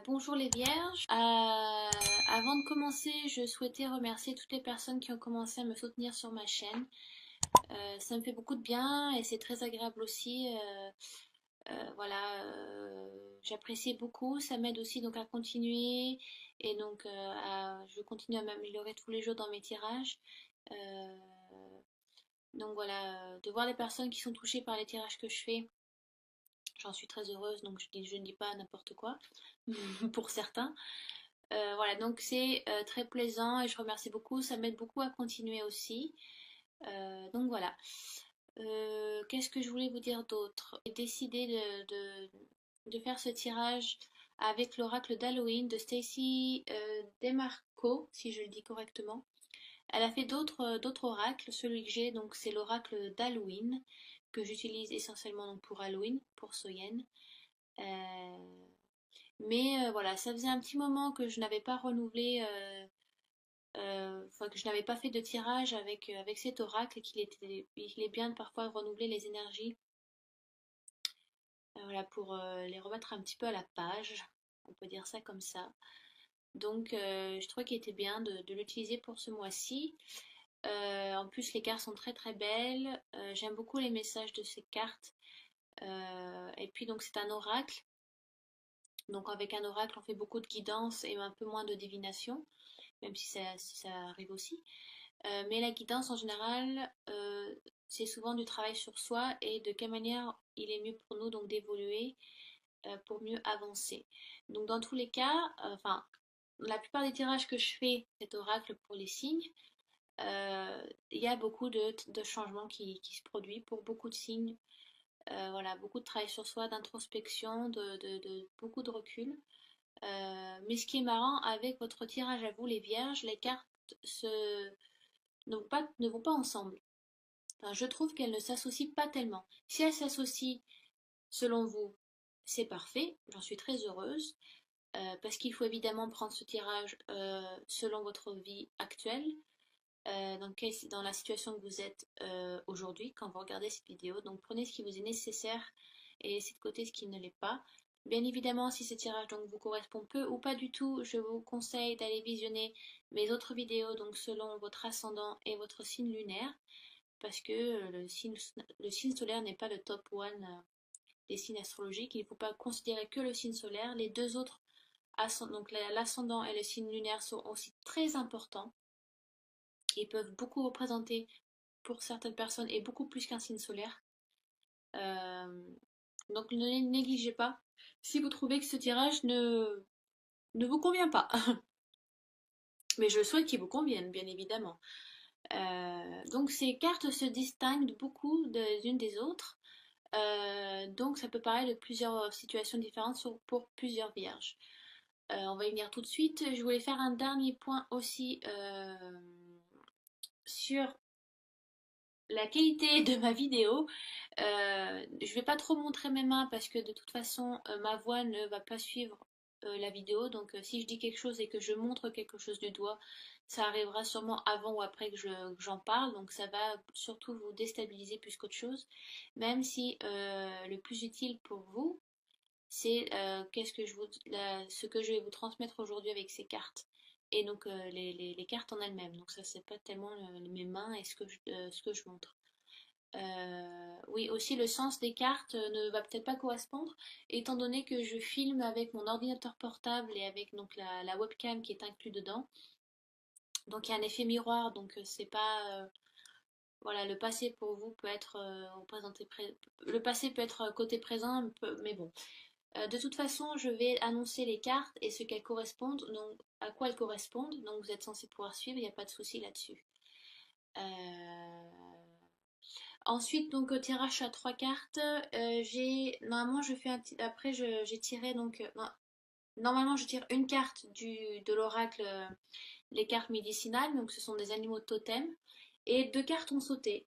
Bonjour les vierges. Avant de commencer, je souhaitais remercier toutes les personnes qui ont commencé à me soutenir sur ma chaîne. Ça me fait beaucoup de bien et c'est très agréable aussi. Voilà, j'apprécie beaucoup. Ça m'aide aussi donc à continuer et donc je continue à m'améliorer tous les jours dans mes tirages. Euh, donc voilà, de voir les personnes qui sont touchées par les tirages que je fais, j'en suis très heureuse. Donc je ne dis pas n'importe quoi pour certains. Voilà, donc c'est très plaisant et je remercie beaucoup, ça m'aide beaucoup à continuer aussi. Donc voilà. Qu'est-ce que je voulais vous dire d'autre? J'ai décidé de faire ce tirage avec l'oracle d'Halloween de Stacy Demarco, si je le dis correctement. Elle a fait d'autres oracles. Celui que j'ai, donc c'est l'oracle d'Halloween, que j'utilise essentiellement donc, pour Halloween, pour Soyen. Euh, mais voilà, ça faisait un petit moment que je n'avais pas renouvelé, enfin que je n'avais pas fait de tirage avec cet oracle et il est bien de parfois renouveler les énergies, voilà, pour les remettre un petit peu à la page, on peut dire ça comme ça. Donc je trouvais qu'il était bien de l'utiliser pour ce mois-ci. En plus les cartes sont très très belles. J'aime beaucoup les messages de ces cartes. Et puis donc c'est un oracle. Donc avec un oracle on fait beaucoup de guidance et un peu moins de divination, même si ça arrive aussi. Mais la guidance en général, c'est souvent du travail sur soi et de quelle manière il est mieux pour nous donc d'évoluer pour mieux avancer. Donc dans tous les cas, enfin la plupart des tirages que je fais, cet oracle pour les signes, il y a beaucoup de changements qui se produisent pour beaucoup de signes. Voilà, beaucoup de travail sur soi, d'introspection, de beaucoup de recul. Mais ce qui est marrant avec votre tirage à vous, les vierges, les cartes se, ne vont pas ensemble. Enfin, je trouve qu'elles ne s'associent pas tellement. Si elles s'associent, selon vous, c'est parfait, j'en suis très heureuse, parce qu'il faut évidemment prendre ce tirage selon votre vie actuelle, dans la situation que vous êtes aujourd'hui quand vous regardez cette vidéo. Donc prenez ce qui vous est nécessaire et laissez de côté ce qui ne l'est pas. Bien évidemment, si ce tirage donc vous correspond peu ou pas du tout, je vous conseille d'aller visionner mes autres vidéos donc selon votre ascendant et votre signe lunaire, parce que le signe solaire n'est pas le top one des signes astrologiques. Il ne faut pas considérer que le signe solaire. Les deux autres, donc l'ascendant et le signe lunaire, sont aussi très importants. Ils peuvent beaucoup représenter pour certaines personnes et beaucoup plus qu'un signe solaire. Euh, donc ne négligez pas si vous trouvez que ce tirage ne vous convient pas. Mais je souhaite qu'il vous convienne, bien évidemment. Donc ces cartes se distinguent beaucoup des unes des autres. Donc ça peut parler de plusieurs situations différentes pour plusieurs vierges. On va y venir tout de suite. Je voulais faire un dernier point aussi sur la qualité de ma vidéo. Je vais pas trop montrer mes mains parce que de toute façon ma voix ne va pas suivre la vidéo. Donc si je dis quelque chose et que je montre quelque chose du doigt, ça arrivera sûrement avant ou après que j'en parle. Donc ça va surtout vous déstabiliser plus qu'autre chose. Même si le plus utile pour vous, c'est ce que je vais vous transmettre aujourd'hui avec ces cartes. Et donc les cartes en elles-mêmes. Donc ça c'est pas tellement mes mains et ce que je montre. Oui, aussi le sens des cartes ne va peut-être pas correspondre, étant donné que je filme avec mon ordinateur portable et avec donc la webcam qui est inclus dedans. Donc il y a un effet miroir, donc c'est pas voilà, le passé pour vous peut être le passé peut être côté présent, mais bon. De toute façon, je vais annoncer les cartes et ce qu'elles correspondent, donc à quoi elles correspondent, donc vous êtes censé pouvoir suivre, il n'y a pas de souci là-dessus. Euh, Ensuite, donc tirage à trois cartes. Normalement je fais après j'ai tiré donc non, normalement je tire une carte de l'oracle, les cartes médicinales, donc ce sont des animaux totems, et deux cartes ont sauté.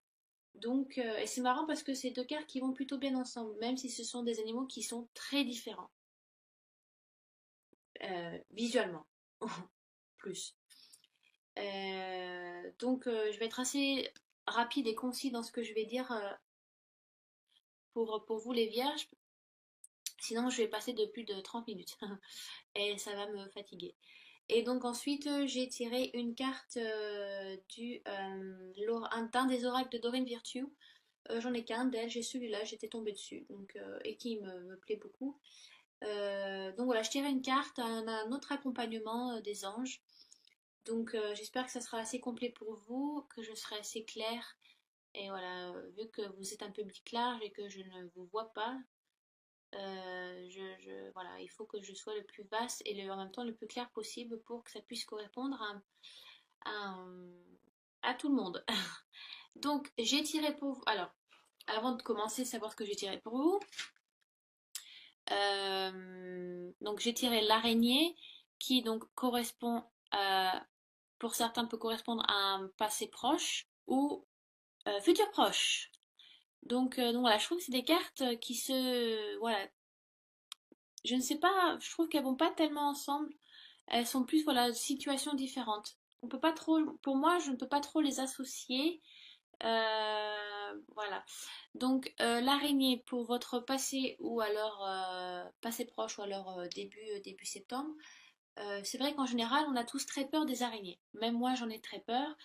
Donc et c'est marrant parce que c'est deux cartes qui vont plutôt bien ensemble, même si ce sont des animaux qui sont très différents visuellement plus. Donc je vais être assez rapide et concis dans ce que je vais dire pour vous les vierges. Sinon, je vais passer de plus de 30 minutes et ça va me fatiguer. Et donc ensuite, j'ai tiré une carte d'un des oracles de Dorine Virtue. J'en ai qu'un d'elle, j'ai celui-là, j'étais tombée dessus, donc, et qui me plaît beaucoup. Donc voilà, je tirais une carte, un autre accompagnement des anges. Donc j'espère que ça sera assez complet pour vous, que je serai assez claire. Et voilà, vu que vous êtes un public large et que je ne vous vois pas, voilà, il faut que je sois le plus vaste et en même temps le plus clair possible pour que ça puisse correspondre à, à tout le monde. Donc j'ai tiré pour vous. Alors, avant de commencer, savoir ce que j'ai tiré pour vous. Donc j'ai tiré l'araignée qui donc correspond à, pour certains peut correspondre à un passé proche ou futur proche. Donc voilà, je trouve que c'est des cartes qui se voilà, je ne sais pas, je trouve qu'elles vont pas tellement ensemble. Elles sont plus voilà situations différentes. On peut pas trop, pour moi, je ne peux pas trop les associer. Voilà. Donc l'araignée pour votre passé ou alors passé proche ou alors début septembre. C'est vrai qu'en général, on a tous très peur des araignées. Même moi, j'en ai très peur.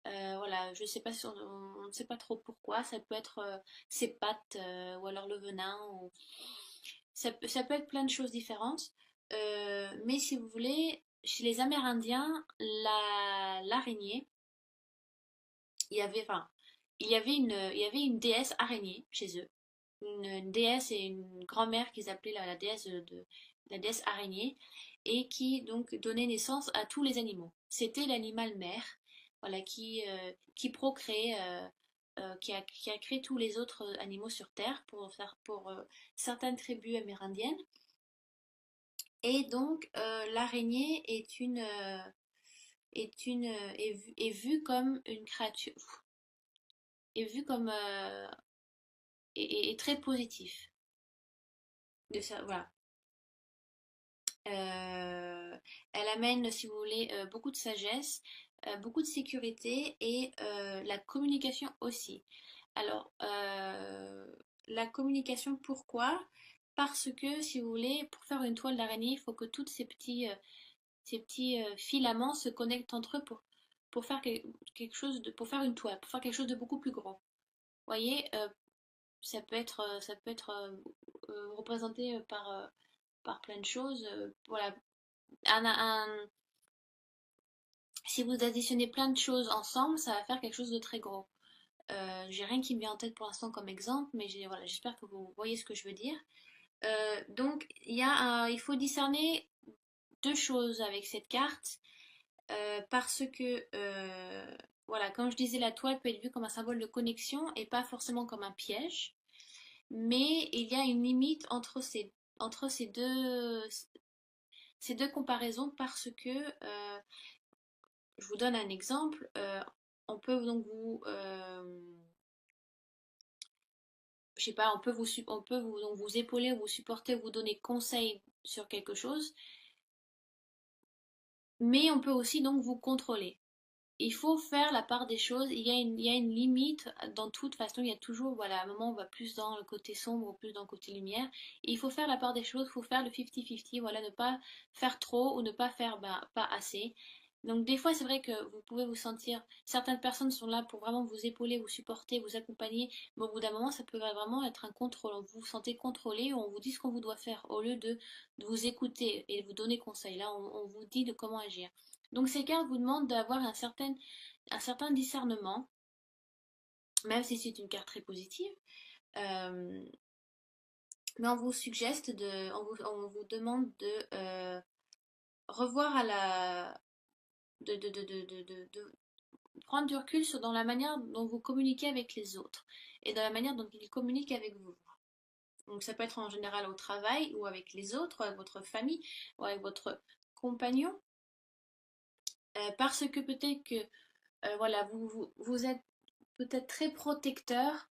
Voilà, je sais pas si on ne sait pas trop pourquoi. Ça peut être ses pattes ou alors le venin. Ça peut être plein de choses différentes. Mais si vous voulez, chez les Amérindiens, l'araignée, il y avait, enfin, il y avait une déesse araignée chez eux. Une déesse et une grand-mère qu'ils appelaient la déesse la déesse araignée et qui donc donnait naissance à tous les animaux. C'était l'animal mère, voilà, qui procréait, qui a créé tous les autres animaux sur Terre pour certaines tribus amérindiennes. Et donc l'araignée est vue comme une créature, est vue comme est très positif. De ça, voilà. Euh, Elle amène, si vous voulez, beaucoup de sagesse, beaucoup de sécurité et la communication aussi. Alors, la communication, pourquoi? Parce que, si vous voulez, pour faire une toile d'araignée, il faut que tous ces petits filaments se connectent entre eux pour faire quelque chose pour faire une toile, pour faire quelque chose de beaucoup plus grand. Vous voyez, ça peut être représenté par plein de choses. Voilà, un- si vous additionnez plein de choses ensemble, ça va faire quelque chose de très gros. J'ai rien qui me vient en tête pour l'instant comme exemple, mais voilà, j'espère que vous voyez ce que je veux dire. Donc, il faut discerner deux choses avec cette carte, parce que, voilà, comme je disais, la toile peut être vue comme un symbole de connexion et pas forcément comme un piège, mais il y a une limite entre ces deux comparaisons parce que je vous donne un exemple. On peut donc je sais pas, on peut vous, donc vous épauler, vous supporter, vous donner conseil sur quelque chose, mais on peut aussi donc vous contrôler. Il faut faire la part des choses. Il y a une limite dans toute façon. Il y a toujours, voilà, à un moment on va plus dans le côté sombre ou plus dans le côté lumière. Et il faut faire la part des choses. Il faut faire le 50-50. Voilà, ne pas faire trop ou ne pas faire pas assez. Donc des fois c'est vrai que vous pouvez vous sentir, certaines personnes sont là pour vraiment vous épauler, vous supporter, vous accompagner, mais au bout d'un moment ça peut vraiment être un contrôle, vous vous sentez contrôlé, on vous dit ce qu'on vous doit faire au lieu de vous écouter et de vous donner conseil, là on vous dit de comment agir. Donc ces cartes vous demandent d'avoir un certain discernement, même si c'est une carte très positive, euh, mais on vous suggeste on vous demande de revoir à la, de prendre du recul dans la manière dont vous communiquez avec les autres et dans la manière dont ils communiquent avec vous. Donc ça peut être en général au travail ou avec les autres, ou avec votre famille ou avec votre compagnon, parce que peut-être que voilà, vous êtes peut-être très protecteur,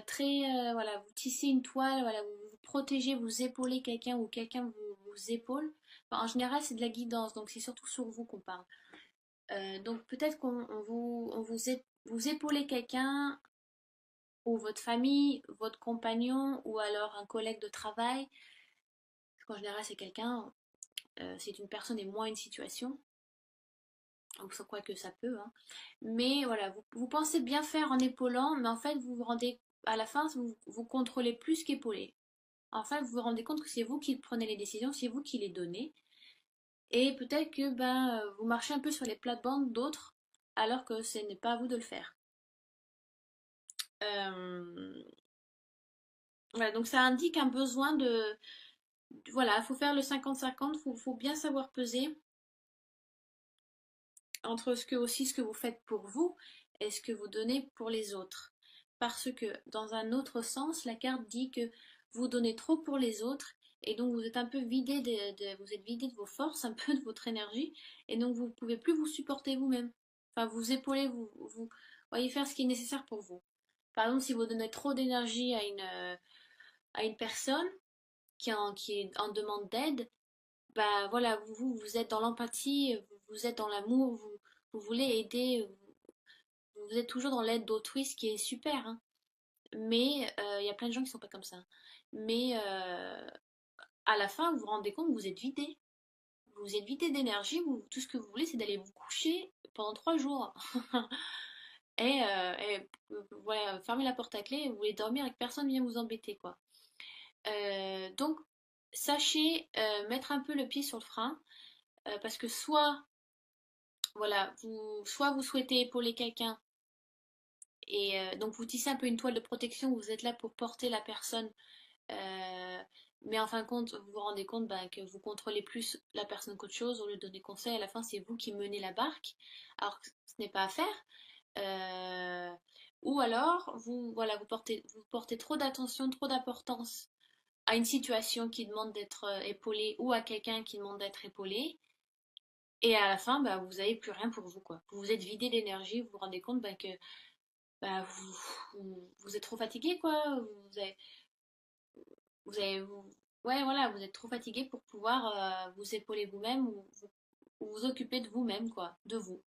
très voilà, vous tissez une toile, voilà, vous protégez, vous épaulez quelqu'un ou quelqu'un vous épaule. Enfin, en général, c'est de la guidance, donc c'est surtout sur vous qu'on parle. Donc peut-être vous épaulez quelqu'un ou votre famille, votre compagnon ou alors un collègue de travail. qu'en général c'est quelqu'un, c'est une personne et moins une situation. Donc sans quoi que ça peut, hein. Mais voilà, vous pensez bien faire en épaulant, mais en fait vous vous rendez, à la fin, vous contrôlez plus qu'épauler. Enfin, vous vous rendez compte que c'est vous qui prenez les décisions, c'est vous qui les donnez. Et peut-être que ben, vous marchez un peu sur les plates-bandes d'autres, alors que ce n'est pas à vous de le faire. Euh, voilà, donc ça indique un besoin de... Voilà, il faut faire le 50-50, faut bien savoir peser entre ce que vous faites pour vous et ce que vous donnez pour les autres. Parce que dans un autre sens, la carte dit que vous donnez trop pour les autres et donc vous êtes un peu vidé vous êtes vidé de vos forces, un peu de votre énergie et donc vous ne pouvez plus vous supporter vous-même. Enfin, vous épauler, vous voyez faire ce qui est nécessaire pour vous. Par exemple, si vous donnez trop d'énergie à une personne qui est en demande d'aide, bah voilà, vous êtes dans l'empathie, vous êtes dans l'amour, vous voulez aider, vous êtes toujours dans l'aide d'autrui, ce qui est super, hein. Mais il y a plein de gens qui sont pas comme ça. Mais à la fin, vous vous rendez compte que vous êtes vidé. Vous êtes vidé d'énergie, tout ce que vous voulez, c'est d'aller vous coucher pendant 3 jours. Voilà, fermer la porte à clé, vous voulez dormir et que personne vient vous embêter, quoi. Donc, sachez mettre un peu le pied sur le frein, parce que voilà, soit vous souhaitez épauler quelqu'un, et donc vous tissez un peu une toile de protection, vous êtes là pour porter la personne, euh, mais en fin de compte, vous vous rendez compte bah, que vous contrôlez plus la personne qu'autre chose, au lieu de donner conseil, à la fin c'est vous qui menez la barque, alors que ce n'est pas à faire. Euh, ou alors, voilà, vous portez trop d'attention, trop d'importance à une situation qui demande d'être épaulée ou à quelqu'un qui demande d'être épaulé. Et à la fin, bah, vous n'avez plus rien pour vous, quoi. Vous vous êtes vidé d'énergie, vous vous rendez compte bah, que bah, vous êtes trop fatigué, quoi. Vous avez, ouais, voilà, vous êtes trop fatigué pour pouvoir vous épauler vous-même ou vous occuper de vous-même, quoi, de vous.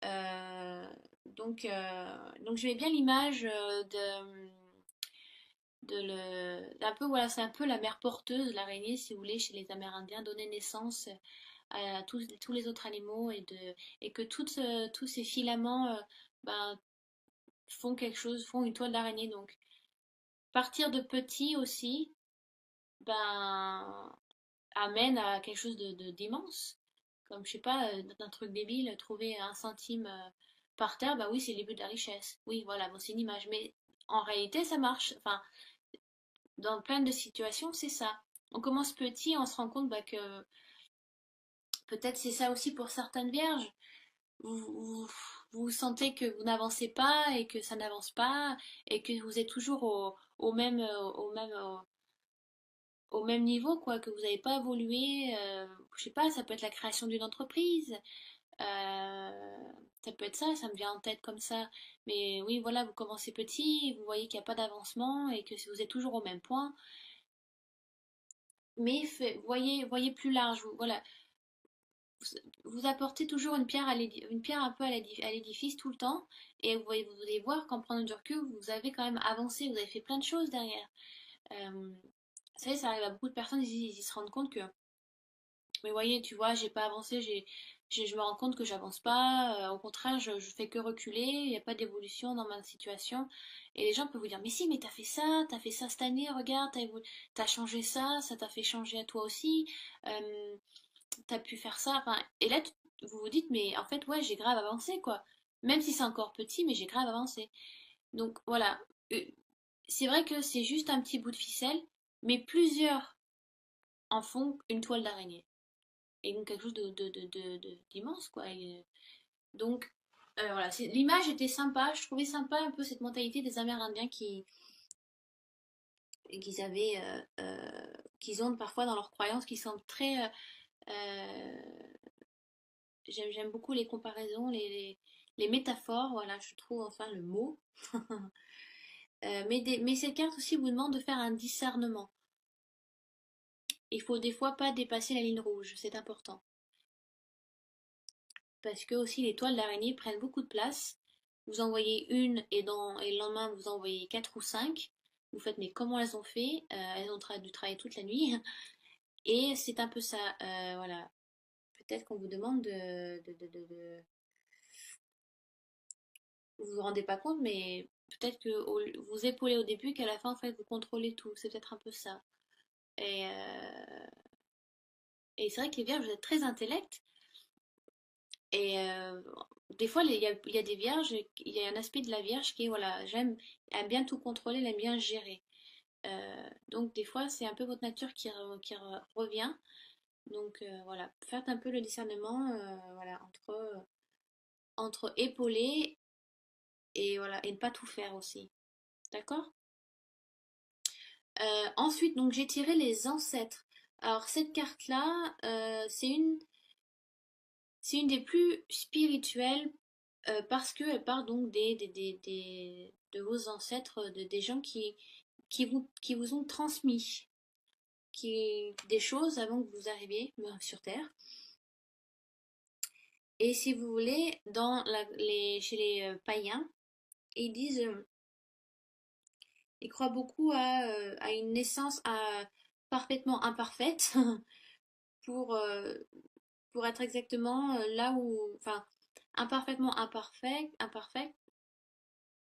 Euh, donc je mets bien l'image d'un peu, voilà, c'est un peu la mère porteuse, l'araignée, si vous voulez, chez les Amérindiens, donner naissance à tous les autres animaux et que tous ces filaments ben, font quelque chose, font une toile d'araignée. Donc, partir de petit aussi, ben, amène à quelque chose d'immense. Comme, je sais pas, d'un truc débile, trouver un centime par terre, bah oui, c'est le début de la richesse. Oui, voilà, bon, c'est une image. Mais en réalité, ça marche. Enfin, dans plein de situations, c'est ça. On commence petit, on se rend compte bah, que peut-être c'est ça aussi pour certaines vierges. Vous, vous sentez que vous n'avancez pas et que ça n'avance pas et que vous êtes toujours au même niveau, quoi, que vous n'avez pas évolué. Je sais pas, ça peut être la création d'une entreprise, ça peut être ça, ça me vient en tête comme ça. Mais oui, voilà, vous commencez petit, vous voyez qu'il n'y a pas d'avancement et que vous êtes toujours au même point. Mais voyez plus large, voilà, vous apportez toujours une pierre un peu à l'édifice tout le temps, et vous allez voir qu'en prenant du recul, vous avez quand même avancé, vous avez fait plein de choses derrière. Vous savez, ça arrive à beaucoup de personnes, ils se rendent compte que, mais voyez, tu vois, j'ai pas avancé, je me rends compte que j'avance pas, au contraire, je fais que reculer, il n'y a pas d'évolution dans ma situation. Et les gens peuvent vous dire, mais si, mais t'as fait ça cette année, regarde, t'as changé ça, ça t'a fait changer à toi aussi. Euh, T'as pu faire ça. Enfin, et là, vous vous dites, mais en fait, ouais, j'ai grave avancé, quoi. Même si c'est encore petit, mais j'ai grave avancé. Donc voilà. Euh, c'est vrai que c'est juste un petit bout de ficelle, mais plusieurs en font une toile d'araignée. Et donc quelque chose d'immense, quoi. Donc, voilà. L'image était sympa. Je trouvais sympa un peu cette mentalité des Amérindiens qu'ils avaient, qu'ils ont parfois dans leurs croyances, qui sont très. J'aime beaucoup les comparaisons, les métaphores, voilà, je trouve enfin le mot. Mais cette carte aussi vous demande de faire un discernement. Il faut des fois pas dépasser la ligne rouge, c'est important. Parce que aussi les toiles d'araignée prennent beaucoup de place. Vous en voyez une et le lendemain vous en voyez quatre ou cinq. Vous faites mais comment elles ont fait? Elles ont dû travailler toute la nuit. Et c'est un peu ça, voilà. Peut-être qu'on vous demande vous vous rendez pas compte, mais peut-être que vous épaulez au début, qu'à la fin, en fait, vous contrôlez tout. C'est peut-être un peu ça. Et, et c'est vrai que les vierges, vous êtes très intellect. Et des fois, il y a des vierges, il y a un aspect de la vierge qui est, voilà, aime bien tout contrôler, elle aime bien gérer. Donc des fois, c'est un peu votre nature revient. Donc voilà, faites un peu le discernement voilà, entre épauler et, voilà, et ne pas tout faire aussi. D'accord? Ensuite, donc j'ai tiré les ancêtres. Alors cette carte-là, c'est une des plus spirituelles parce qu'elle part donc de vos ancêtres, des gens qui vous ont transmis des choses avant que vous arriviez sur Terre. Et si vous voulez, chez les païens, ils disent, ils croient beaucoup à une naissance parfaitement imparfaite pour, euh, pour être exactement là où, enfin, imparfaitement imparfait,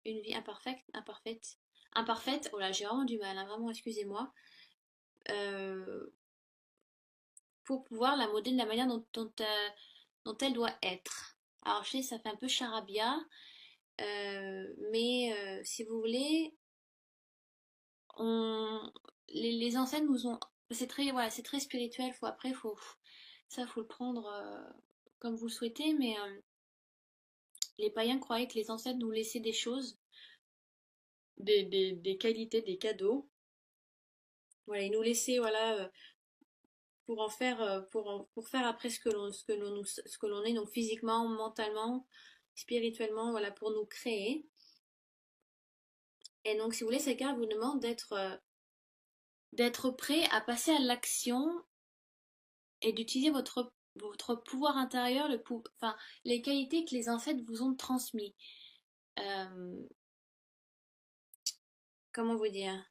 une vie imparfaite, oh là, j'ai vraiment du mal, hein, vraiment, excusez-moi, euh, pour pouvoir la modeler de la manière dont elle doit être. Alors, je sais, ça fait un peu charabia, mais si vous voulez, on, les ancêtres nous ont, c'est très, voilà, c'est très spirituel, faut le prendre comme vous le souhaitez, mais les païens croyaient que les ancêtres nous laissaient des choses, des qualités, des cadeaux. Voilà, ils nous laissaient, voilà, pour en faire, pour faire après ce que l'on est, donc physiquement, mentalement, spirituellement, voilà, pour nous créer. Et donc, si vous voulez, ces cartes vous demandent d'être prêt à passer à l'action et d'utiliser votre pouvoir intérieur, enfin, les qualités que les ancêtres vous ont transmis. Euh, Comment vous dire?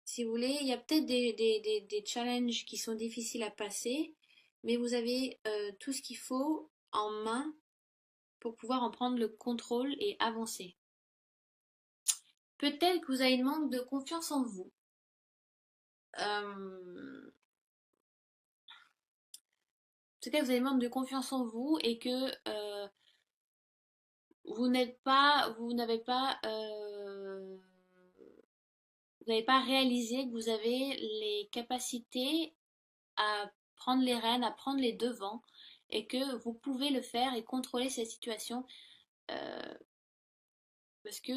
Si vous voulez, il y a peut-être des challenges qui sont difficiles à passer, mais vous avez tout ce qu'il faut en main pour pouvoir en prendre le contrôle et avancer. Peut-être que vous avez une manque de confiance en vous. Euh, Peut-être que vous avez une manque de confiance en vous et que vous n'avez pas réalisé que vous avez les capacités à prendre les rênes, à prendre les devants, et que vous pouvez le faire et contrôler cette situation euh, parce que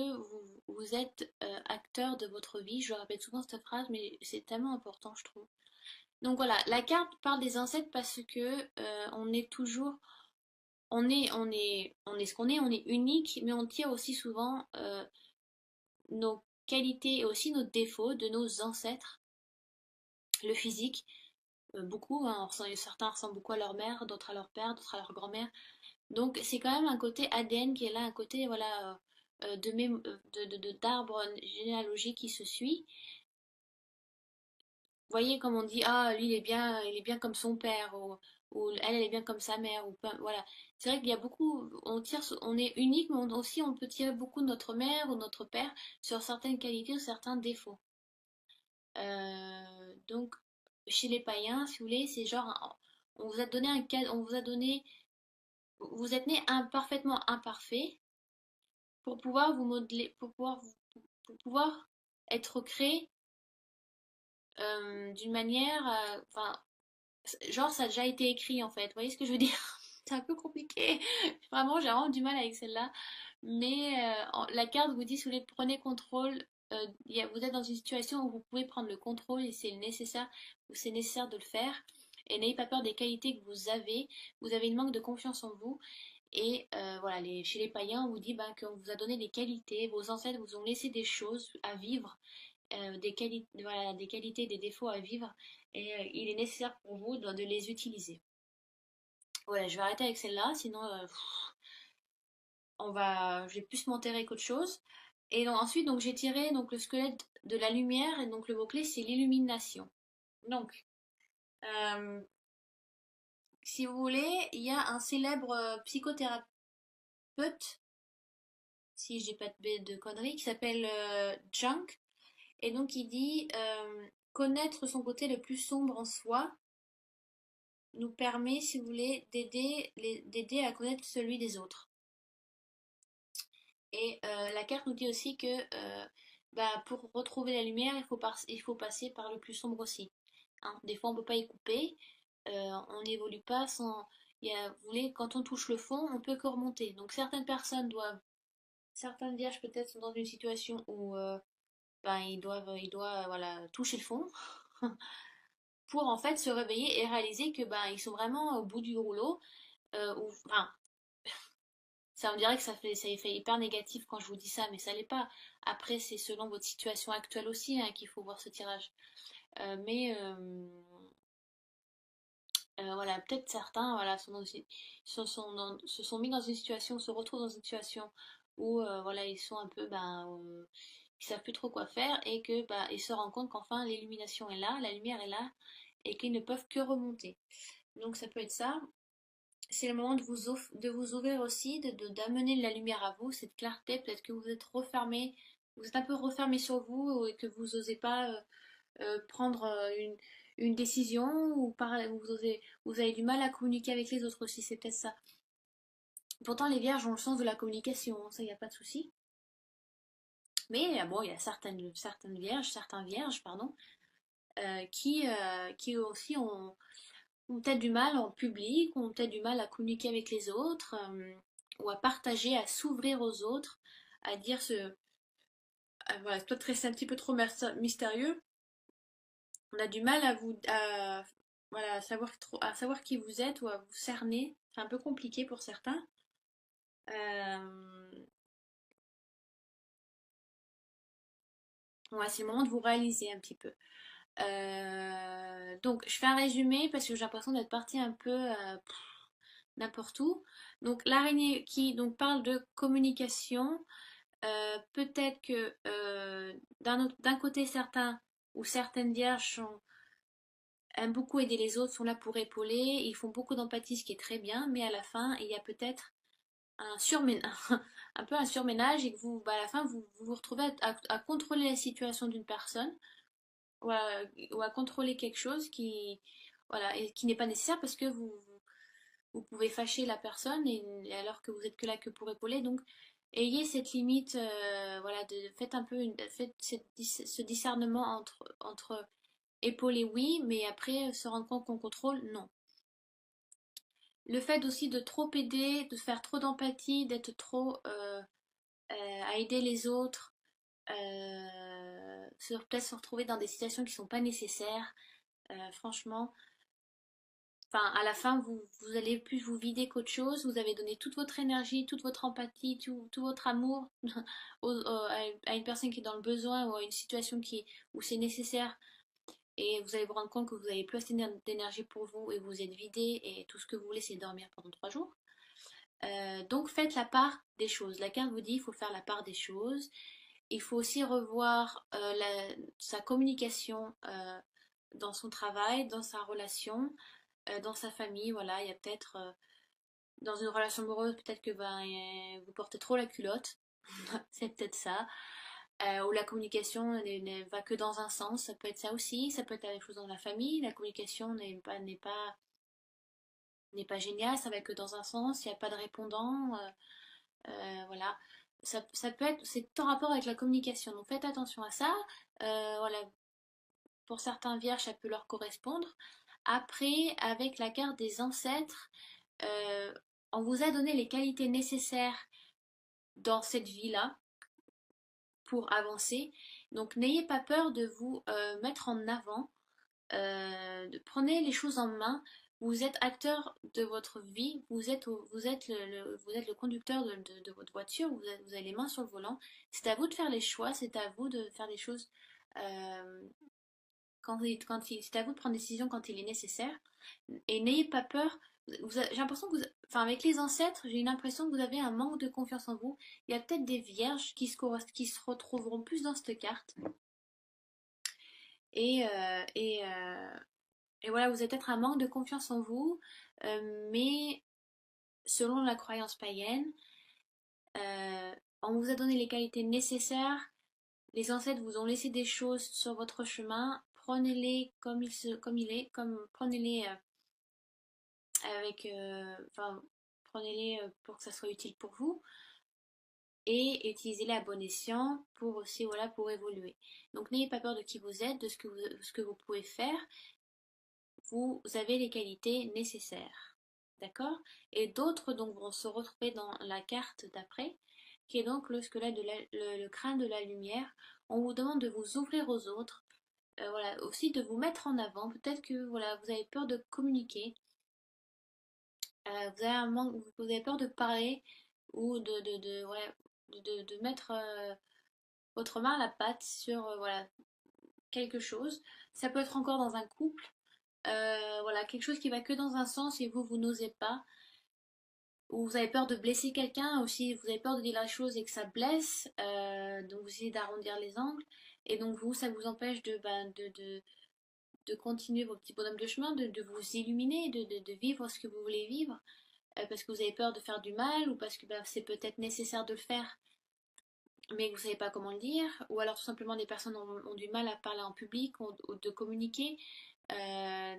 vous êtes acteur de votre vie. Je répète souvent cette phrase, mais c'est tellement important, je trouve. Donc voilà, la carte parle des ancêtres parce que on est toujours, on est ce qu'on est, on est unique, mais on tire aussi souvent nos qualités et aussi nos défauts de nos ancêtres. Le physique, beaucoup, hein, certains ressemblent beaucoup à leur mère, d'autres à leur père, d'autres à leur grand-mère. Donc c'est quand même un côté ADN qui est là, un côté voilà d'arbre généalogique qui se suit. Vous voyez comme on dit, ah lui il est bien comme son père, ou elle est bien comme sa mère, voilà. C'est vrai qu'il y a beaucoup, on est unique, mais aussi on peut tirer beaucoup de notre mère ou notre père sur certaines qualités ou certains défauts. Donc chez les païens, si vous voulez, c'est genre, on vous a donné un cadre, on vous a donné, vous êtes né parfaitement imparfait pour pouvoir vous modeler, pour pouvoir être créé d'une manière, enfin, genre ça a déjà été écrit en fait. Vous voyez ce que je veux dire? C'est un peu compliqué. Vraiment, j'ai vraiment du mal avec celle-là. Mais la carte vous dit si vous voulez prenez contrôle. Vous êtes dans une situation où vous pouvez prendre le contrôle et c'est nécessaire, ou c'est nécessaire de le faire. Et n'ayez pas peur des qualités que vous avez. Vous avez une manque de confiance en vous. Et voilà, chez les païens, on vous dit ben, qu'on vous a donné des qualités, vos ancêtres vous ont laissé des choses à vivre, voilà, des qualités, des défauts à vivre, et il est nécessaire pour vous de les utiliser. Voilà, je vais arrêter avec celle-là, sinon je vais plus m'enterrer qu'autre chose. Et donc, ensuite, donc, j'ai tiré donc, le squelette de la lumière, et donc le mot-clé c'est l'illumination. Donc, Euh, Si vous voulez, il y a un célèbre psychothérapeute, si je dis pas de conneries, qui s'appelle Jung. Et donc il dit connaître son côté le plus sombre en soi nous permet, si vous voulez, d'aider à connaître celui des autres. Et la carte nous dit aussi que bah, pour retrouver la lumière, il faut passer par le plus sombre aussi. Hein. Des fois, on ne peut pas y couper. On n'évolue pas sans. Vous voulez, quand on touche le fond, on peut que remonter. Donc certaines personnes doivent, certaines vierges peut-être sont dans une situation où ben, ils doivent voilà, toucher le fond pour en fait se réveiller et réaliser que ben, ils sont vraiment au bout du rouleau. Enfin, ça me dirait que ça fait hyper négatif quand je vous dis ça, mais ça l'est pas. Après, c'est selon votre situation actuelle aussi hein, qu'il faut voir ce tirage. Mais voilà, peut-être certains voilà, se sont mis dans une situation, se retrouvent dans une situation où voilà, ils sont un peu, ils savent plus trop quoi faire et que bah, ils se rendent compte qu'enfin l'illumination est là, la lumière est là et qu'ils ne peuvent que remonter. Donc ça peut être ça. C'est le moment de vous ouvrir aussi, d'amener de la lumière à vous, cette clarté. Peut-être que vous êtes refermé, vous êtes un peu refermé sur vous et que vous n'osez pas prendre une décision ou vous avez du mal à communiquer avec les autres aussi, c'est peut-être ça. Pourtant, les vierges ont le sens de la communication, hein, ça, il n'y a pas de souci. Mais bon, il y a certaines vierges, certains vierges, pardon, qui aussi ont peut-être du mal en public, ont peut-être du mal à communiquer avec les autres, ou à partager, à s'ouvrir aux autres, à dire voilà, c'est peut-être rester un petit peu trop mystérieux. On a du mal voilà, à savoir qui vous êtes ou à vous cerner. C'est un peu compliqué pour certains. Euh, ouais, c'est le moment de vous réaliser un petit peu. Donc, je fais un résumé parce que j'ai l'impression d'être partie un peu n'importe où. Donc, l'araignée qui donc, parle de communication, peut-être que d'un côté, certains ou certaines vierges aiment beaucoup aider les autres, sont là pour épauler, ils font beaucoup d'empathie, ce qui est très bien, mais à la fin, il y a peut-être un surménage, un peu un surménage et que vous, bah, à la fin, vous vous retrouvez à contrôler la situation d'une personne ou à contrôler quelque chose qui, voilà, et qui n'est pas nécessaire parce que vous pouvez fâcher la personne et alors que vous êtes que là que pour épauler. Donc, ayez cette limite, voilà, faites un peu ce discernement entre épauler, oui, mais après se rendre compte qu'on contrôle, non. Le fait aussi de trop aider, de faire trop d'empathie, d'être trop à aider les autres, peut-être se retrouver dans des situations qui ne sont pas nécessaires. Franchement, enfin, à la fin, vous allez plus vous vider qu'autre chose. Vous avez donné toute votre énergie, toute votre empathie, tout votre amour à une personne qui est dans le besoin ou à une situation où c'est nécessaire. Et vous allez vous rendre compte que vous n'avez plus assez d'énergie pour vous et vous êtes vidé et tout ce que vous voulez, c'est dormir pendant 3 jours. Donc faites la part des choses. La carte vous dit qu'il faut faire la part des choses. Il faut aussi revoir sa communication dans son travail, dans sa relation, dans sa famille. Voilà, il y a peut-être dans une relation amoureuse, peut-être que vous portez trop la culotte. C'est peut-être ça. Ou la communication ne va que dans un sens. Ça peut être ça aussi. Ça peut être la même chose dans la famille. La communication n'est pas géniale. Ça va que dans un sens. Il n'y a pas de répondant. Voilà. Ça peut être, c'est en rapport avec la communication. Donc faites attention à ça. Voilà. Pour certains vierges, ça peut leur correspondre. Après, avec la carte des ancêtres, euh, on vous a donné les qualités nécessaires dans cette vie-là pour avancer. Donc n'ayez pas peur de vous mettre en avant, prenez les choses en main. Vous êtes acteur de votre vie, vous êtes le conducteur de votre voiture, vous avez les mains sur le volant. C'est à vous de faire les choix, c'est à vous de faire les choses euh, c'est à vous de prendre des décisions quand il est nécessaire. Et n'ayez pas peur. J'ai l'impression que enfin, avec les ancêtres, j'ai une impression que vous avez un manque de confiance en vous. Il y a peut-être des vierges qui se retrouveront plus dans cette carte. Et Et voilà, vous avez peut-être un manque de confiance en vous, mais selon la croyance païenne, on vous a donné les qualités nécessaires, les ancêtres vous ont laissé des choses sur votre chemin, prenez-les comme il est, prenez-les enfin, prenez-les pour que ça soit utile pour vous et utilisez-les à bon escient pour aussi, voilà, pour évoluer. Donc n'ayez pas peur de qui vous êtes, de ce que vous pouvez faire. Vous avez les qualités nécessaires. D'accord? Et d'autres donc vont se retrouver dans la carte d'après, qui est donc le squelette le crâne de la lumière. On vous demande de vous ouvrir aux autres, voilà, aussi de vous mettre en avant. Peut-être que voilà, vous avez peur de communiquer, vous avez peur de parler ou ouais, de mettre votre main à la pâte sur voilà, quelque chose. Ça peut être encore dans un couple, voilà, quelque chose qui va que dans un sens et vous n'osez pas. Ou vous avez peur de blesser quelqu'un aussi, vous avez peur de dire la chose et que ça blesse, donc vous essayez d'arrondir les angles. Et donc vous, ça vous empêche de continuer vos petits bonhommes de chemin, de vous illuminer, de vivre ce que vous voulez vivre, parce que vous avez peur de faire du mal, ou parce que bah, c'est peut-être nécessaire de le faire, mais que vous ne savez pas comment le dire, ou alors tout simplement des personnes ont du mal à parler en public, ou de communiquer,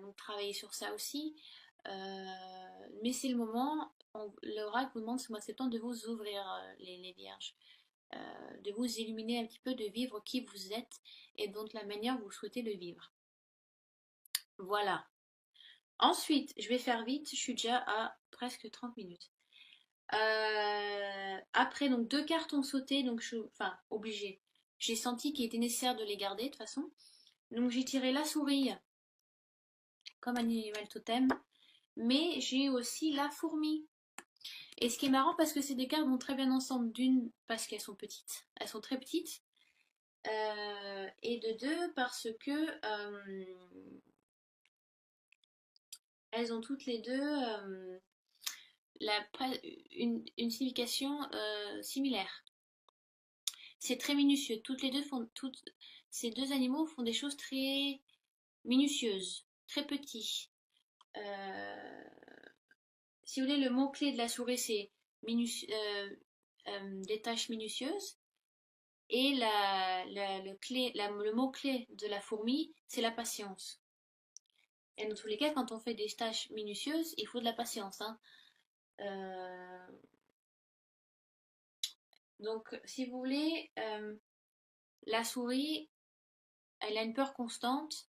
donc travailler sur ça aussi. Mais c'est le moment, l'oracle vous demande ce mois de septembre de vous ouvrir, les vierges, de vous illuminer un petit peu, de vivre qui vous êtes et donc la manière dont vous souhaitez le vivre. Voilà. Ensuite, je vais faire vite, je suis déjà à presque 30 minutes. Après, donc deux cartes ont sauté, donc enfin, obligée. J'ai senti qu'il était nécessaire de les garder de toute façon. Donc j'ai tiré la souris comme animal totem, mais j'ai aussi la fourmi. Et ce qui est marrant parce que ces deux cartes vont très bien ensemble. D'une, parce qu'elles sont petites, elles sont très petites. Et de deux, parce que elles ont toutes les deux la, une signification similaire. C'est très minutieux. Ces deux animaux font des choses très minutieuses, très petits. Euh, si vous voulez, le mot-clé de la souris, c'est des tâches minutieuses. Et le mot-clé de la fourmi, c'est la patience. Et dans tous les cas, quand on fait des tâches minutieuses, il faut de la patience, hein. Euh, donc, si vous voulez, la souris, elle a une peur constante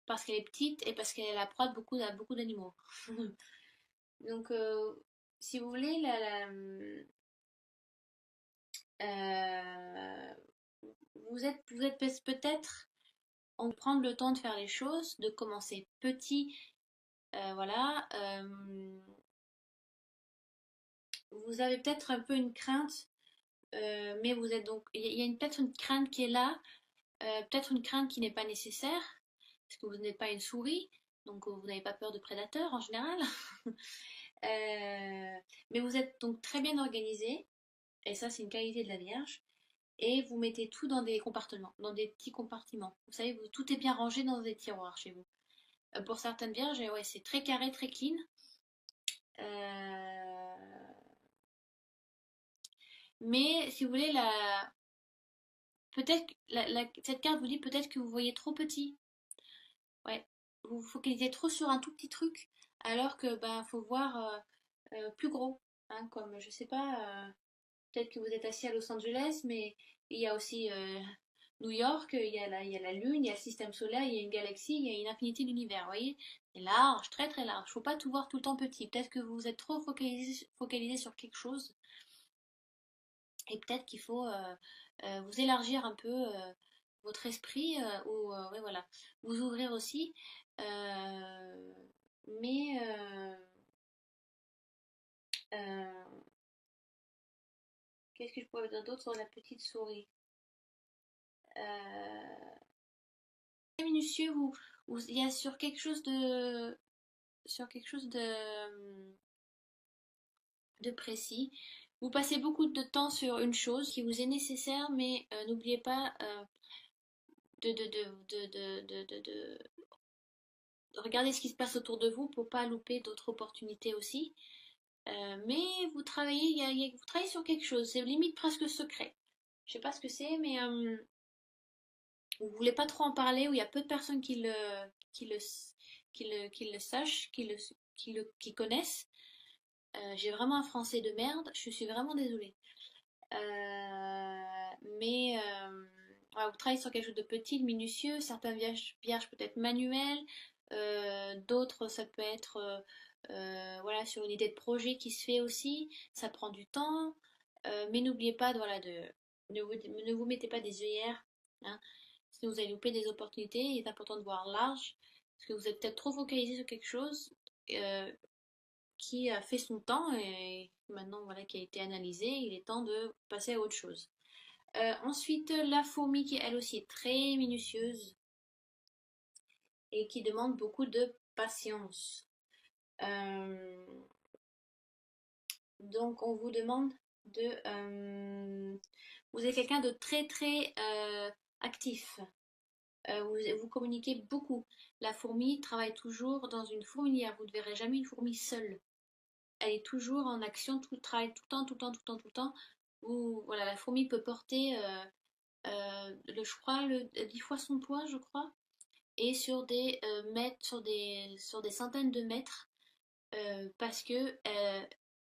parce qu'elle est petite et parce qu'elle est la proie de beaucoup d'animaux. Donc, si vous voulez, euh, vous êtes peut-être en prendre le temps de faire les choses, de commencer petit, voilà. Vous avez peut-être un peu une crainte, mais vous êtes donc, il y a peut-être une crainte qui est là, peut-être une crainte qui n'est pas nécessaire, parce que vous n'êtes pas une souris, donc vous n'avez pas peur de prédateurs en général. Mais vous êtes donc très bien organisé, et ça c'est une qualité de la Vierge, et vous mettez tout dans des compartiments, dans des petits compartiments. Vous savez, tout est bien rangé dans des tiroirs chez vous. Pour certaines Vierges, ouais, c'est très carré, très clean. Mais si vous voulez, peut-être cette carte vous dit peut-être que vous voyez trop petit. Ouais, vous vous focalisez trop sur un tout petit truc, alors que ben faut voir plus gros. Hein, comme je sais pas, peut-être que vous êtes assis à Los Angeles, mais il y a aussi New York, il y a la Lune, il y a le système solaire, il y a une galaxie, il y a une infinité d'univers. Vous voyez, c'est large, très très large. Faut pas tout voir tout le temps petit. Peut-être que vous êtes trop focalisé sur quelque chose, et peut-être qu'il faut vous élargir un peu votre esprit, ou ouais, voilà, vous ouvrir aussi. Euh, mais euh, qu'est-ce que je pourrais vous dire d'autre sur la petite souris? Très minutieux, où il y a sur quelque chose de précis. Vous passez beaucoup de temps sur une chose qui vous est nécessaire, mais n'oubliez pas de regardez ce qui se passe autour de vous pour pas louper d'autres opportunités aussi. Mais vous travaillez, vous travaillez sur quelque chose, c'est limite presque secret. Je sais pas ce que c'est, mais vous voulez pas trop en parler, où il y a peu de personnes qui le, qui le sachent, qui connaissent. J'ai vraiment un français de merde, je suis vraiment désolée. Mais voilà, vous travaillez sur quelque chose de petit, de minutieux, certains vierges peut-être manuels, d'autres ça peut être voilà, sur une idée de projet qui se fait aussi, ça prend du temps, mais n'oubliez pas voilà, ne vous mettez pas des œillères, hein, sinon vous allez louper des opportunités, il est important de voir large, parce que vous êtes peut-être trop focalisé sur quelque chose euh, qui a fait son temps et maintenant voilà, qui a été analysé, il est temps de passer à autre chose. Ensuite, la fourmi qui elle aussi est très minutieuse et qui demande beaucoup de patience. Euh, donc on vous demande vous êtes quelqu'un de très très actif. Vous communiquez beaucoup. La fourmi travaille toujours dans une fourmilière. Vous ne verrez jamais une fourmi seule. Elle est toujours en action, tout travaille tout le temps, tout le temps, tout le temps, tout le temps. Où, voilà, la fourmi peut porter, je crois, 10 fois son poids, je crois, et sur des mètres, sur des centaines de mètres, parce que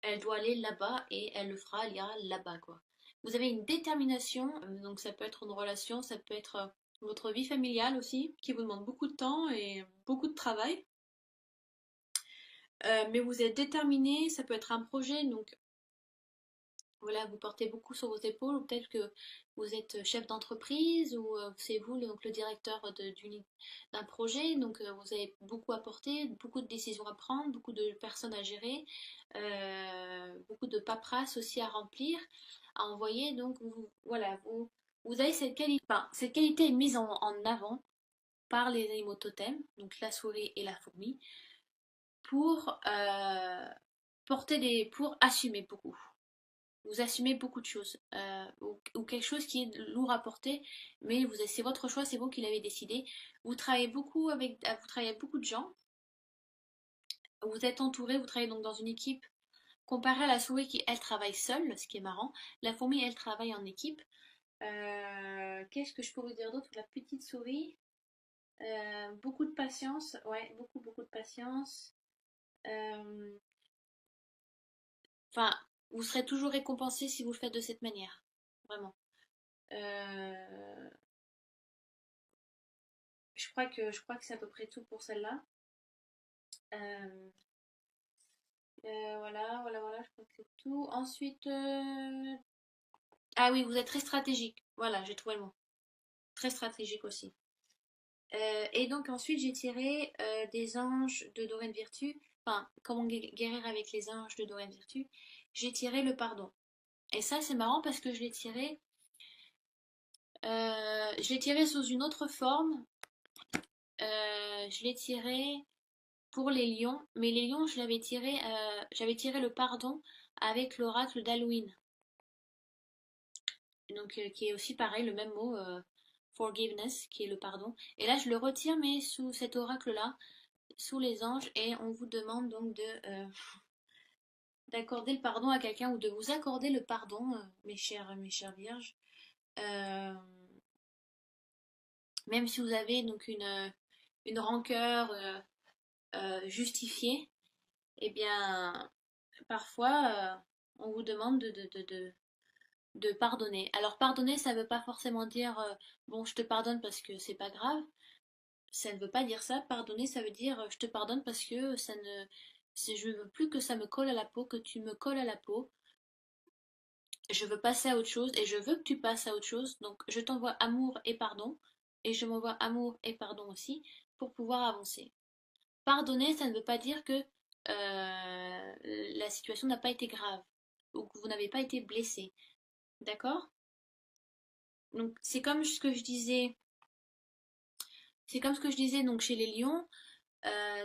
elle doit aller là-bas et elle le fera, elle ira là-bas, quoi. Vous avez une détermination, donc ça peut être une relation, ça peut être votre vie familiale aussi, qui vous demande beaucoup de temps et beaucoup de travail. Mais vous êtes déterminé, ça peut être un projet, donc voilà, vous portez beaucoup sur vos épaules, ou peut-être que vous êtes chef d'entreprise, ou c'est vous donc, le directeur d'un projet, donc vous avez beaucoup à porter, beaucoup de décisions à prendre, beaucoup de personnes à gérer, beaucoup de paperasse aussi à remplir, à envoyer, donc voilà, vous avez cette qualité, enfin, cette qualité est mise en avant par les animaux totems, donc la souris et la fourmi, pour pour assumer beaucoup. Vous assumez beaucoup de choses, ou quelque chose qui est lourd à porter, mais c'est votre choix, c'est vous qui l'avez décidé. Vous travaillez avec beaucoup de gens, vous êtes entouré, vous travaillez donc dans une équipe, comparé à la souris qui, elle, travaille seule, ce qui est marrant. La fourmi, elle, travaille en équipe. Qu'est-ce que je peux vous dire d'autre? La petite souris, beaucoup de patience, ouais, beaucoup, beaucoup de patience. Euh, Enfin, vous serez toujours récompensé si vous le faites de cette manière, vraiment. Euh, je crois que c'est à peu près tout pour celle-là. Euh, voilà, je crois que c'est tout. Ensuite, ah oui, vous êtes très stratégique. Voilà, j'ai trouvé le mot. Très stratégique aussi. Et donc ensuite, j'ai tiré des anges de Doreen Virtue. Enfin, comment guérir avec les anges de Doreen Virtue. J'ai tiré le pardon. Et ça, c'est marrant parce que je l'ai tiré sous une autre forme. Je l'ai tiré pour les lions, mais les lions, j'avais tiré le pardon avec l'oracle d'Halloween, donc qui est aussi pareil, le même mot, forgiveness, qui est le pardon. Et là, je le retire, mais sous cet oracle-là, sous les anges, et on vous demande donc d'accorder le pardon à quelqu'un ou de vous accorder le pardon, mes chères vierges. Euh, Même si vous avez donc une rancœur justifiée, eh bien, parfois, on vous demande de pardonner. Alors pardonner, ça ne veut pas forcément dire bon, je te pardonne parce que c'est pas grave. Ça ne veut pas dire ça. Pardonner, ça veut dire je te pardonne parce que je veux plus que ça me colle à la peau, que tu me colles à la peau. Je veux passer à autre chose et je veux que tu passes à autre chose. Donc je t'envoie amour et pardon et je m'envoie amour et pardon aussi pour pouvoir avancer. Pardonner, ça ne veut pas dire que la situation n'a pas été grave ou que vous n'avez pas été blessé. D'accord? Donc c'est comme ce que je disais donc chez les lions.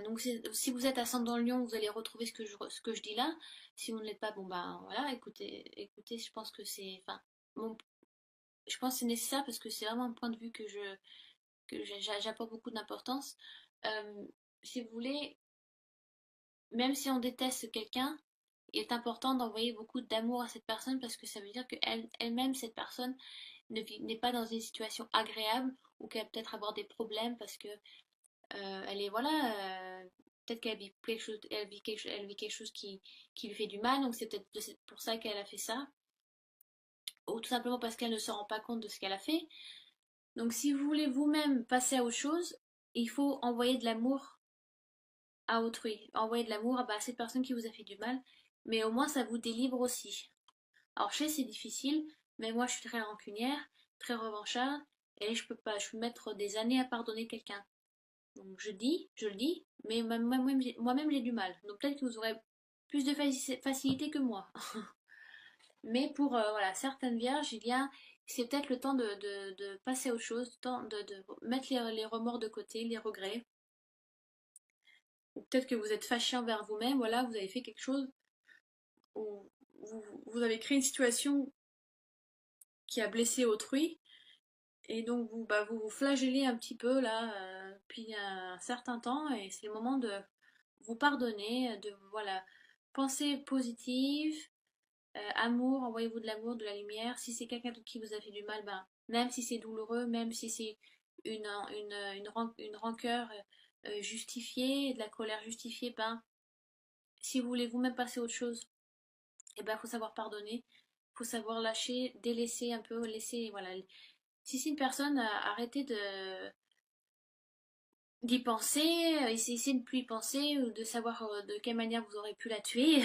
Donc si vous êtes ascendant lion, vous allez retrouver ce que je dis là. Si vous ne l'êtes pas, bon bah voilà, écoutez, je pense que enfin, bon, je pense que c'est nécessaire parce que c'est vraiment un point de vue que j'apporte beaucoup d'importance. Euh, si vous voulez, même si on déteste quelqu'un, il est important d'envoyer beaucoup d'amour à cette personne parce que ça veut dire qu'elle elle-même, cette personne, n'est pas dans une situation agréable ou qu'elle va peut-être avoir des problèmes parce que elle est, voilà, peut-être qu'elle vit quelque chose, elle vit quelque chose qui lui fait du mal, donc c'est peut-être pour ça qu'elle a fait ça, ou tout simplement parce qu'elle ne se rend pas compte de ce qu'elle a fait. Donc si vous voulez vous-même passer à autre chose, il faut envoyer de l'amour à autrui, envoyer de l'amour à cette personne qui vous a fait du mal, mais au moins ça vous délivre aussi. Alors je sais c'est difficile, mais moi je suis très rancunière, très revancharde, et je peux pas, je peux mettre des années à pardonner quelqu'un. Donc je le dis, mais moi-même j'ai du mal. Donc peut-être que vous aurez plus de facilité que moi. Mais pour voilà, certaines vierges, il y a, c'est peut-être le temps de passer à autre chose, le temps de mettre les remords de côté, les regrets. Ou peut-être que vous êtes fâché envers vous-même, voilà, vous avez fait quelque chose, ou vous avez créé une situation qui a blessé autrui, et donc vous vous flagellez un petit peu là, puis un certain temps, et c'est le moment de vous pardonner, de voilà, pensée positive, amour, envoyez-vous de l'amour, de la lumière. Si c'est quelqu'un qui vous a fait du mal, ben, même si c'est douloureux, même si c'est une rancœur justifiée, de la colère justifiée, ben, si vous voulez vous-même passer à autre chose, eh ben, faut savoir pardonner, faut savoir lâcher, délaisser un peu, laisser, voilà. Si c'est une personne, arrêtez d'y penser, essayez de ne plus y penser, ou de savoir de quelle manière vous aurez pu la tuer,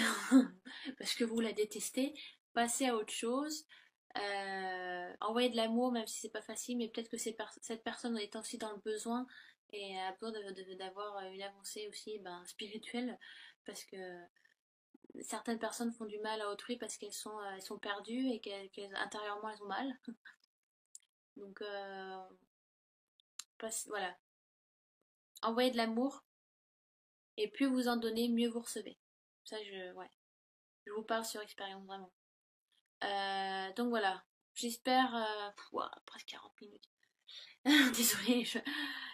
parce que vous la détestez, passez à autre chose, envoyez de l'amour, même si c'est pas facile, mais peut-être que cette personne est aussi dans le besoin, et a besoin d'avoir une avancée aussi ben, spirituelle, parce que certaines personnes font du mal à autrui parce elles sont perdues et intérieurement elles ont mal. Donc voilà, envoyez de l'amour, et plus vous en donnez, mieux vous recevez. Ça, ouais, je vous parle sur expérience vraiment. Donc voilà, j'espère. Ouah, presque 40 minutes. Désolée,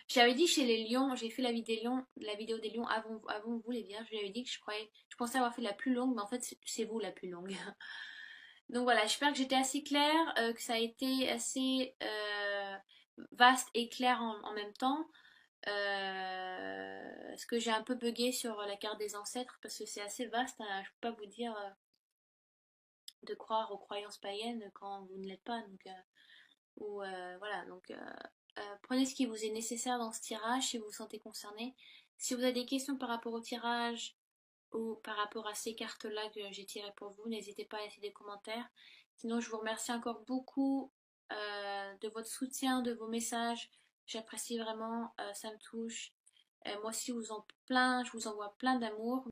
j'avais dit chez les lions, j'ai fait la vidéo des lions avant vous les vierges. Je lui avais dit que je pensais avoir fait la plus longue, mais en fait c'est vous la plus longue. Donc voilà, j'espère que j'étais assez claire, que ça a été assez vaste et clair en même temps. Est-ce que j'ai un peu bugué sur la carte des ancêtres parce que c'est assez vaste, hein, je peux pas vous dire de croire aux croyances païennes quand vous ne l'êtes pas. Donc, voilà, donc prenez ce qui vous est nécessaire dans ce tirage si vous vous sentez concerné. Si vous avez des questions par rapport au tirage ou par rapport à ces cartes-là que j'ai tirées pour vous, n'hésitez pas à laisser des commentaires. Sinon, je vous remercie encore beaucoup de votre soutien, de vos messages. J'apprécie vraiment, ça me touche. Moi aussi, je vous envoie plein d'amour.